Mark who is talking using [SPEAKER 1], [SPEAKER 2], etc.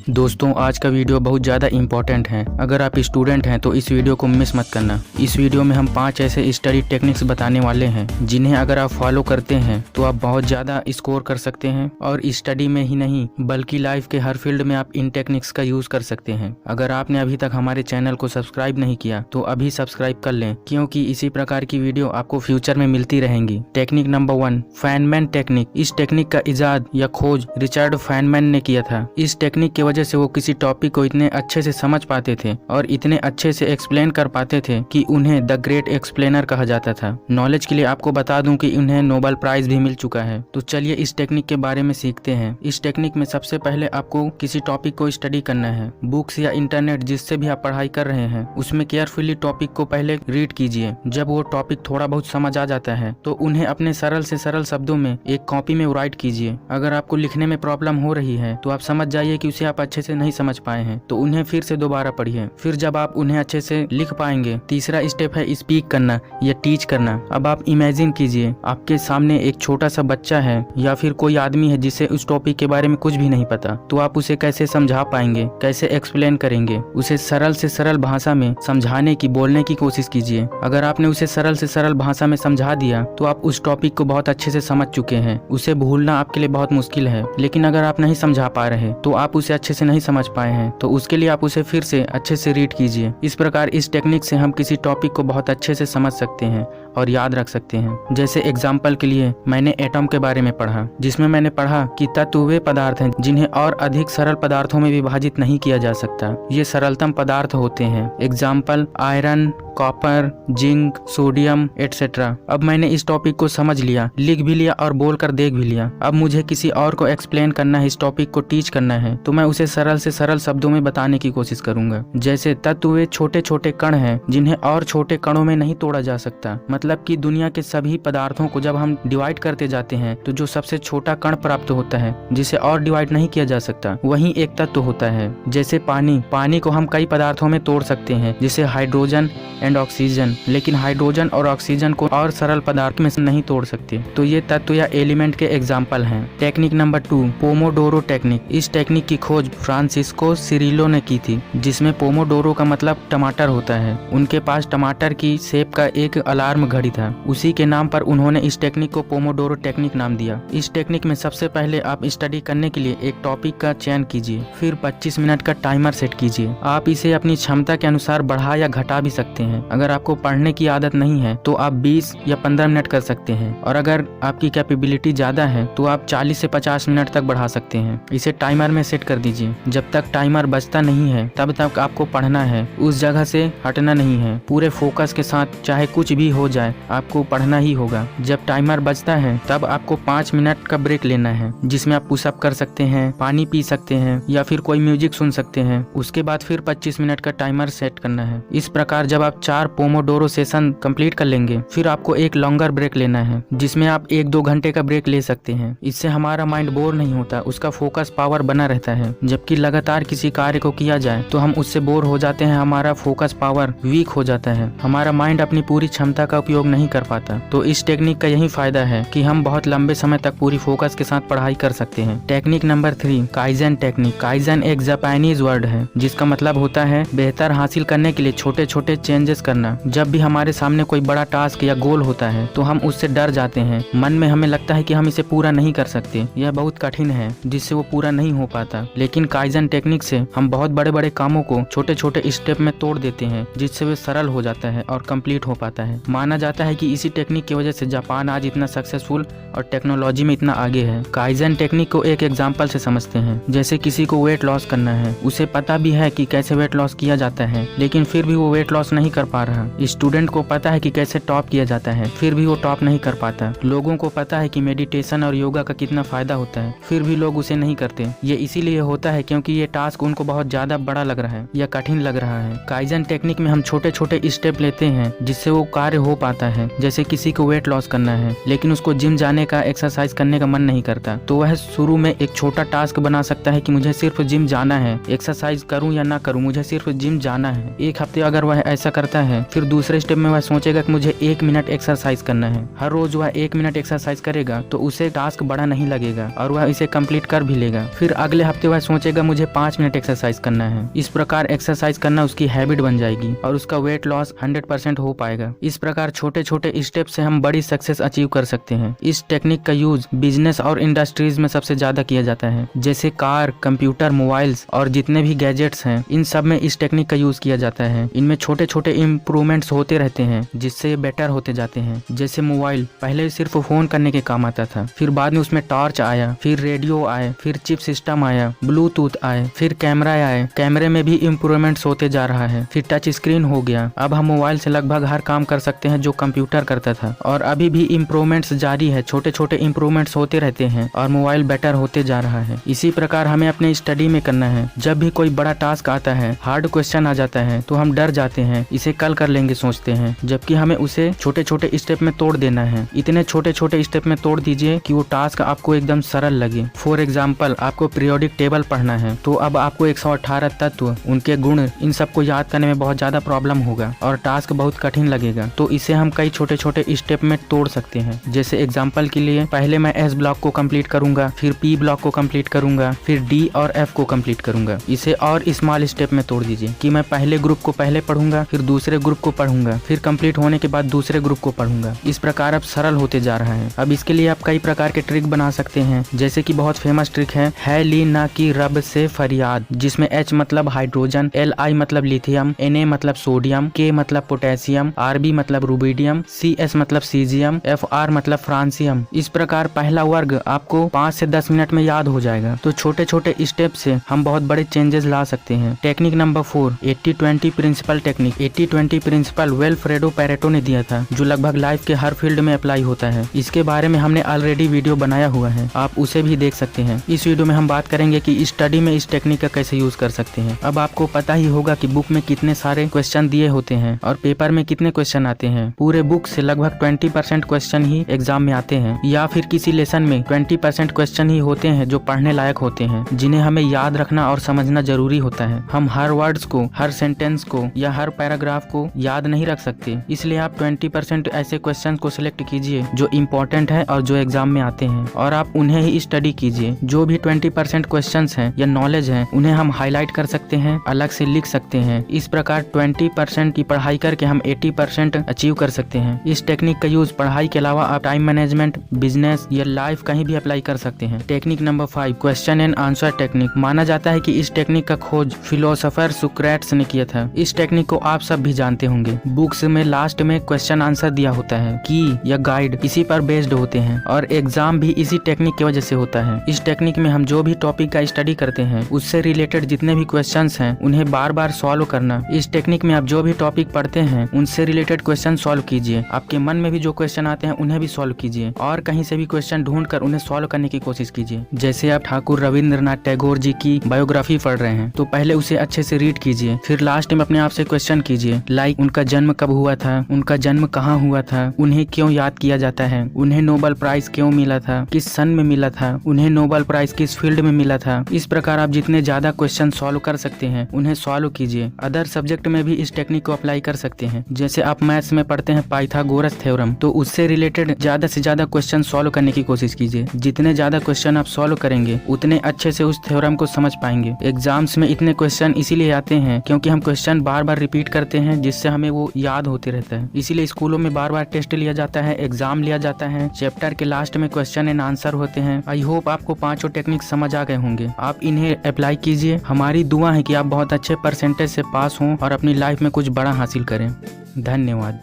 [SPEAKER 1] दोस्तों आज का वीडियो बहुत ज़्यादा इम्पोर्टेंट है। अगर आप स्टूडेंट हैं तो इस वीडियो को मिस मत करना। इस वीडियो में हम 5 ऐसे स्टडी टेक्निक्स बताने वाले हैं जिन्हें अगर आप फॉलो करते हैं तो आप बहुत ज़्यादा स्कोर कर सकते हैं और स्टडी में ही नहीं बल्कि लाइफ के हर फील्ड में आप इन टेक्निक्स का यूज़ कर सकते हैं। अगर आपने अभी तक हमारे चैनल को सब्सक्राइब नहीं किया तो अभी सब्सक्राइब कर लें, क्योंकि इसी प्रकार की वीडियो आपको फ्यूचर में मिलती रहेंगी। Technique number 1, Feynman technique. इस टेक्निक का इजाद या खोज रिचर्ड फेनमैन ने किया था। इस टेक्निक की वजह से वो किसी टॉपिक को इतने अच्छे से समझ पाते थे और इतने अच्छे से एक्सप्लेन कर पाते थे कि उन्हें द ग्रेट एक्सप्लेनर कहा जाता था। नॉलेज के लिए आपको बता दूं कि उन्हें नोबेल प्राइज भी मिल चुका है। तो चलिए इस टेक्निक के बारे में सीखते हैं। इस टेक्निक में सबसे पहले आपको किसी टॉपिक को स्टडी करना है। बुक्स या इंटरनेट जिससे भी आप पढ़ाई कर रहे हैं उसमें केयरफुली टॉपिक को पहले रीड कीजिए। जब वो टॉपिक थोड़ा बहुत समझ आ जाता है तो उन्हें अपने सरल से सरल शब्दों में एक कॉपी में राइट कीजिए। अगर आपको लिखने में प्रॉब्लम हो रही है तो आप समझ जाइए कि उसे आप अच्छे से नहीं समझ पाए हैं, तो उन्हें फिर से दोबारा पढ़िए। फिर जब आप उन्हें अच्छे से लिख पाएंगे, तीसरा स्टेप है स्पीक करना या टीच करना। अब आप इमेजिन कीजिए आपके सामने एक छोटा सा बच्चा है या फिर कोई आदमी है जिसे उस टॉपिक के बारे में कुछ भी नहीं पता, तो आप उसे कैसे समझा पाएंगे, कैसे एक्सप्लेन करेंगे। उसे सरल से सरल भाषा में समझाने की, बोलने की कोशिश कीजिए। अगर आपने उसे सरल से सरल भाषा में समझा दिया तो आप उस टॉपिक को बहुत अच्छे से समझ चुके हैं। उसे भूलना आपके लिए बहुत मुश्किल है। लेकिन अगर आप नहीं समझा पा रहे तो आप उसे अच्छे से नहीं समझ पाए हैं, तो उसके लिए आप उसे फिर से अच्छे से रीड कीजिए। इस प्रकार इस टेक्निक से हम किसी टॉपिक को बहुत अच्छे से समझ सकते हैं और याद रख सकते हैं। जैसे एग्जाम्पल के लिए मैंने एटम के बारे में पढ़ा, जिसमें मैंने पढ़ा कि तत्व वे पदार्थ हैं जिन्हें और अधिक सरल पदार्थों में विभाजित नहीं किया जा सकता। ये सरलतम पदार्थ होते हैं। Example iron, copper, zinc, sodium etcetera. अब मैंने इस टॉपिक को समझ लिया, लिख भी लिया और बोलकर देख भी लिया। अब मुझे किसी और को एक्सप्लेन करना है, इस टॉपिक को टीच करना है, तो मैं उसे सरल से सरल शब्दों में बताने की कोशिश करूंगा। जैसे तत्व वे छोटे छोटे कण हैं जिन्हें और छोटे कणों में नहीं तोड़ा जा सकता। मतलब कि दुनिया के सभी पदार्थों को जब हम डिवाइड करते जाते हैं तो जो सबसे छोटा कण प्राप्त होता है जिसे और डिवाइड नहीं किया जा सकता, वही एक तत्व होता है। जैसे पानी को हम कई पदार्थों में तोड़ सकते हैं, जैसे हाइड्रोजन एंड ऑक्सीजन, लेकिन हाइड्रोजन और ऑक्सीजन को और सरल पदार्थ में नहीं तोड़ सकते। तो ये तत्व या एलिमेंट के एग्जाम्पल हैं। Technique number 2, Pomodoro technique. इस टेक्निक की खोज फ्रांसिस्को सिरिलो ने की थी, जिसमें पोमोडोरो का मतलब टमाटर होता है। उनके पास टमाटर की शेप का एक अलार्म घड़ी था, उसी के नाम पर उन्होंने इस टेक्निक को पोमोडोरो टेक्निक नाम दिया। इस टेक्निक में सबसे पहले आप स्टडी करने के लिए एक टॉपिक का चयन कीजिए, फिर 25 मिनट का टाइमर सेट कीजिए। आप इसे अपनी क्षमता के अनुसार बढ़ा या घटा भी सकते हैं। अगर आपको पढ़ने की आदत नहीं है तो आप 20 या 15 मिनट कर सकते हैं, और अगर आपकी कैपेबिलिटी ज्यादा है तो आप 40 से 50 मिनट तक बढ़ा सकते हैं। इसे टाइमर में सेट कर दीजिए। जब तक टाइमर बजता नहीं है तब तक आपको पढ़ना है, उस जगह से हटना नहीं है। पूरे फोकस के साथ चाहे कुछ भी हो जाए आपको पढ़ना ही होगा। जब टाइमर बजता है तब आपको 5 मिनट का ब्रेक लेना है, जिसमें आप पुशअप कर सकते हैं, पानी पी सकते हैं या फिर कोई म्यूजिक सुन सकते हैं। उसके बाद फिर 25 मिनट का टाइमर सेट करना है। इस प्रकार जब आप 4 पोमोडोरो सेशन कंप्लीट कर लेंगे फिर आपको एक लॉन्गर ब्रेक लेना है, जिसमें आप 1-2 घंटे का ब्रेक ले सकते हैं। इससे हमारा माइंड बोर नहीं होता, उसका फोकस पावर बना रहता है। जबकि लगातार किसी कार्य को किया जाए तो हम उससे बोर हो जाते हैं, हमारा फोकस पावर वीक हो जाता है, हमारा माइंड अपनी पूरी क्षमता का उपयोग नहीं कर पाता। तो इस टेक्निक का यही फायदा है कि हम बहुत लंबे समय तक पूरी फोकस के साथ पढ़ाई कर सकते हैं। Technique number 3, kaizen technique. Kaizen एक जापानीज वर्ड है जिसका मतलब होता है बेहतर हासिल करने के लिए छोटे छोटे चेंजेस करना। जब भी हमारे सामने कोई बड़ा टास्क या गोल होता है तो हम उससे डर जाते हैं। मन में हमें लगता है कि हम इसे पूरा नहीं कर सकते, यह बहुत कठिन है, जिससे वो पूरा नहीं हो पाता। लेकिन काइजन टेक्निक से हम बहुत बड़े बड़े कामों को छोटे छोटे स्टेप में तोड़ देते हैं, जिससे वे सरल हो जाता है और कंप्लीट हो पाता है। माना जाता है कि इसी टेक्निक की वजह से जापान आज इतना सक्सेसफुल और टेक्नोलॉजी में इतना आगे है। काइजन टेक्निक को एक एग्जाम्पल से समझते हैं। जैसे किसी को वेट लॉस करना है, उसे पता भी है कि कैसे वेट लॉस किया जाता है, लेकिन फिर भी वो वेट लॉस नहीं कर पा रहा। स्टूडेंट को पता है कि कैसे टॉप किया जाता है, फिर भी वो टॉप नहीं कर पाता। लोगों को पता है कि मेडिटेशन और योगा का कितना फायदा होता है, फिर भी लोग उसे नहीं करते। ये इसीलिए होता है क्योंकि ये टास्क उनको बहुत ज्यादा बड़ा लग रहा है या कठिन लग रहा है। काइजन टेक्निक में हम छोटे छोटे स्टेप लेते हैं जिससे वो कार्य हो पाता है। जैसे किसी को वेट लॉस करना है लेकिन उसको जिम जाने का, एक्सरसाइज करने का मन नहीं करता, तो वह शुरू में एक छोटा टास्क बना सकता है कि मुझे सिर्फ जिम जाना है, एक्सरसाइज करूं या ना करूं, मुझे सिर्फ जिम जाना है। एक हफ्ते अगर वह ऐसा करता है, फिर दूसरे स्टेप में वह सोचेगा कि मुझे 1 मिनट एक्सरसाइज करना है। हर रोज वह 1 मिनट एक्सरसाइज करेगा तो उसे टास्क बड़ा नहीं लगेगा और वह इसे कंप्लीट कर भी लेगा। फिर अगले हफ्ते वह सोचेगा मुझे 5 मिनट एक्सरसाइज करना है। इस प्रकार एक्सरसाइज करना उसकी हैबिट बन जाएगी और उसका वेट लॉस 100% हो पाएगा। इस प्रकार छोटे छोटे स्टेप से हम बड़ी सक्सेस अचीव कर सकते हैं। इस टेक्निक का यूज बिजनेस और इंडस्ट्रीज में सबसे ज्यादा किया जाता है, जैसे कार, कंप्यूटर, मोबाइल्स और जितने भी गैजेट्स हैं, इन सब में इस टेक्निक का यूज किया जाता है। इनमें छोटे छोटे इम्प्रूवमेंट्स होते रहते हैं जिससे ये बेटर होते जाते हैं। जैसे मोबाइल पहले सिर्फ फोन करने के काम आता था, फिर बाद में उसमें टॉर्च आया, फिर रेडियो आए, फिर चिप सिस्टम आया, ब्लूटूथ आए, फिर कैमरा आए, कैमरे में भी इम्प्रूवमेंट्स होते जा रहा है, फिर टच स्क्रीन हो गया। अब हम मोबाइल से लगभग हर काम कर सकते हैं जो कंप्यूटर करता था, और अभी भी इम्प्रूवमेंट्स जारी है। छोटे छोटे इम्प्रूवमेंट्स होते रहते हैं और मोबाइल बेटर होते जा रहा है। इसी प्रकार हमें अपने स्टडी में करना है। जब भी कोई बड़ा टास्क आता है, हार्ड क्वेश्चन आ जाता है, तो हम डर जाते हैं, इसे कल कर लेंगे सोचते हैं, जबकि हमें उसे छोटे छोटे स्टेप में तोड़ देना है। इतने छोटे छोटे स्टेप में तोड़ दीजिए कि वो टास्क आपको एकदम सरल लगे। फॉर एग्जाम्पल, आपको पीरियोडिक टेबल पढ़ना है, तो अब आपको 118 तत्व, उनके गुण, इन सबको याद करने में बहुत ज्यादा प्रॉब्लम होगा और टास्क बहुत कठिन लगेगा। तो इसे हम कई छोटे छोटे स्टेप में तोड़ सकते हैं। जैसे एग्जाम्पल के लिए, पहले मैं एस ब्लॉक को कंप्लीट करूंगा, फिर पी ब्लॉक को कंप्लीट करूंगा, फिर डी और एफ को कंप्लीट करूंगा। इसे और स्मॉल स्टेप में तोड़ दीजिए कि मैं पहले ग्रुप को पहले पढ़ूंगा, फिर दूसरे ग्रुप को पढ़ूंगा, फिर कंप्लीट होने के बाद दूसरे ग्रुप को पढ़ूंगा। इस प्रकार अब सरल होते जा रहा है। अब इसके लिए आप कई प्रकार के ट्रिक बना सकते हैं, जैसे कि बहुत फेमस ट्रिक है ली ना की रब से फरियाद, जिसमें H मतलब हाइड्रोजन, Li मतलब लिथियम, Na मतलब सोडियम, K मतलब पोटेशियम, Rb मतलब रूबिडियम, Cs मतलब सीजियम, Fr मतलब फ्रांसियम। इस प्रकार पहला वर्ग आपको 5 से 10 मिनट में याद हो जाएगा। तो छोटे छोटे स्टेप से हम बहुत बड़े चेंजेस ला सकते हैं। Technique number 4, 80-20 principle technique. 80-20 principle Vilfredo Pareto ने दिया था, जो लगभग लाइफ के हर फील्ड में अप्लाई होता है। इसके बारे में हमने ऑलरेडी वीडियो बनाया हुआ है, आप उसे भी देख सकते हैं। इस वीडियो में हम बात करेंगे कि स्टडी में इस टेक्निक का कैसे यूज कर सकते हैं। अब आपको पता ही होगा कि बुक में कितने सारे क्वेश्चन दिए होते हैं और पेपर में कितने क्वेश्चन आते हैं। पूरे बुक से लगभग 20% क्वेश्चन ही एग्जाम में आते हैं, या फिर किसी लेसन में 20% क्वेश्चन ही होते हैं जो पढ़ने लायक होते हैं, जिन्हें हमें याद रखना और समझना जरूरी होता है। हम हर वर्ड्स को, हर सेंटेंस को या हर पैराग्राफ को याद नहीं रख सकते, इसलिए आप 20% ऐसे क्वेश्चन को सिलेक्ट कीजिए जो इम्पोर्टेंट है और जो एग्जाम में आते हैं, और आप उन्हें ही स्टडी कीजिए। जो भी 20% क्वेश्चंस हैं या नॉलेज है, उन्हें हम हाईलाइट कर सकते हैं, अलग से लिख सकते हैं। इस प्रकार 20% की पढ़ाई करके हम 80% अचीव कर सकते हैं। इस टेक्निक का यूज पढ़ाई के अलावा आप टाइम मैनेजमेंट, बिजनेस या लाइफ कहीं भी अप्लाई कर सकते हैं। Technique number 5, question and answer technique. माना जाता है कि इस टेक्निक का खोज फिलोसोफर सुक्रेट्स ने किया था। इस टेक्निक को आप सब भी जानते होंगे। बुक्स में लास्ट में क्वेश्चन आंसर दिया होता है, की या गाइड इसी पर बेस्ड होते हैं, और एग्जाम भी इसी टेक्निक की वजह से होता है। इस टेक्निक में हम जो भी टॉपिक का स्टडी करते हैं, उससे रिलेटेड जितने भी क्वेश्चंस हैं, उन्हें बार बार सॉल्व करना। इस टेक्निक में आप जो भी टॉपिक पढ़ते हैं, उनसे रिलेटेड क्वेश्चन सॉल्व कीजिए। आपके मन में भी जो क्वेश्चन आते हैं, उन्हें भी सॉल्व कीजिए, और कहीं से भी क्वेश्चन ढूंढ कर उन्हें सॉल्व करने की कोशिश कीजिए। जैसे आप ठाकुर रविंद्रनाथ टैगोर जी की बायोग्राफी पढ़ रहे हैं, तो पहले उसे अच्छे से रीड कीजिए, फिर लास्ट में अपने आप से क्वेश्चन कीजिए, लाइक उनका जन्म कब हुआ था, उनका जन्म कहाँ हुआ था, उन्हें क्यों याद किया जाता है, उन्हें नोबेल प्राइज क्यों मिला था, किस सन में मिला था, उन्हें नोबेल प्राइज किस फील्ड में मिला था। इस प्रकार आप जितने ज्यादा क्वेश्चन सॉल्व कर सकते हैं, उन्हें सॉल्व कीजिए। अदर सब्जेक्ट में भी इस टेक्निक को अप्लाई कर सकते हैं। जैसे आप मैथ्स में पढ़ते हैं पाइथागोरस थ्योरम, तो उससे रिलेटेड ज्यादा से ज्यादा क्वेश्चन सॉल्व करने की कोशिश कीजिए। जितने ज्यादा क्वेश्चन आप सॉल्व करेंगे, उतने अच्छे से उस थ्योरम को समझ पाएंगे। एग्जाम्स में इतने क्वेश्चन इसीलिए आते हैं क्योंकि हम क्वेश्चन बार बार रिपीट करते हैं, जिससे हमें वो याद होते रहता है। इसीलिए स्कूलों में बार बार टेस्ट लिया जाता है, एग्जाम लिया जाता है, चैप्टर के लास्ट में क्वेश्चन एंड आंसर होते हैं। आई होप आपको पांचों टेक्निक समझ आ गए होंगे। आप इन्हें अप्लाई कीजिए। हमारी दुआ है कि आप बहुत अच्छे परसेंटेज से पास हों और अपनी लाइफ में कुछ बड़ा हासिल करें। धन्यवाद।